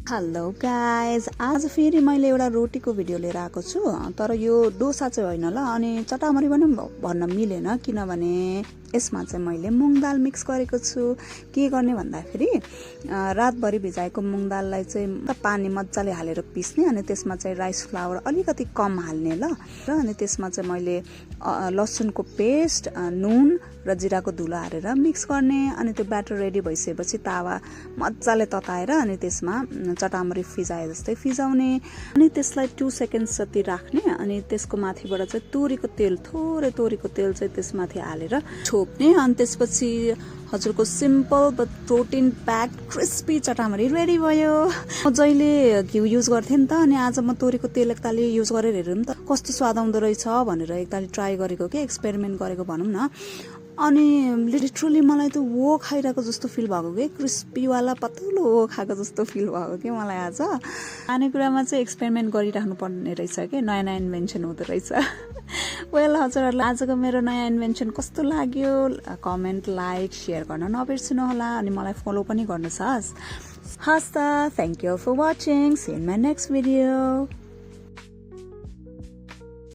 Hello guys, आज फेरि मैले एउटा रोटीको भिडियो लिएर आएको छु। तर यो डोसा चाहिँ होइन ल, अनि चटामरी पनि भन्न मिलेन, किनभने यसमा चाहिँ मैले मुङ दाल मिक्स गरेको छु। के गर्ने भन्दाखेरि रातभरि भिजाएको मुङ दाललाई चाहिँ पानी मजाले हालेर पिस्ने, अनि त्यसमा चाहिँ राइस फ्लावर अलिकति कम हाल्ने ल। र अनि त्यसमा चाहिँ मैले लसुनको पेस्ट, नुन र जिराको धुलो हालेर मिक्स गर्ने। अनि त्यो ब्याटर रेडी भइसकेपछि तावा मजाले तताएर अनि त्यसमा चटामरी फिजाए जस्तै फिजाउने, अनि त्यसलाई 2 सेकेन्ड्स जति राख्ने। अनि त्यसको माथिबाट चाहिँ तोरीको तेल, थोरै तोरीको तेल चाहिँ त्यसमाथि हालेर छोप्ने। अनि त्यसपछि हजुरको simple but protein packed crispy chatamari ready भयो। म जहिले घिउ युज गर्थेँ नि त, अनि आज म तोरीको तेल एकताली युज गरेर हेरौँ त कस्तो स्वाद आउँदो रहेछ भनेर एकताली ट्राई गरेको के, एक्सपेरिमेन्ट गरेको भनौँ न। अनि लिटरली मलाई त वो खाइरहेको जस्तो फिल भएको कि, क्रिस्पीवाला पतलो वो खाएको जस्तो फिल भएको कि मलाई आज। खानेकुरामा चाहिँ एक्सपेरिमेन्ट गरिराख्नु पर्ने रहेछ कि, नयाँ नयाँ इन्भेन्सन हुँदो रहेछ। वेल हजुरहरूलाई आजको मेरो नयाँ इन्भेन्सन कस्तो लाग्यो कमेन्ट, लाइक, सेयर गर्न नबिर्सनु होला, अनि मलाई फलो पनि गर्नुहोस्। हस् त, thank you for watching, see in my next video.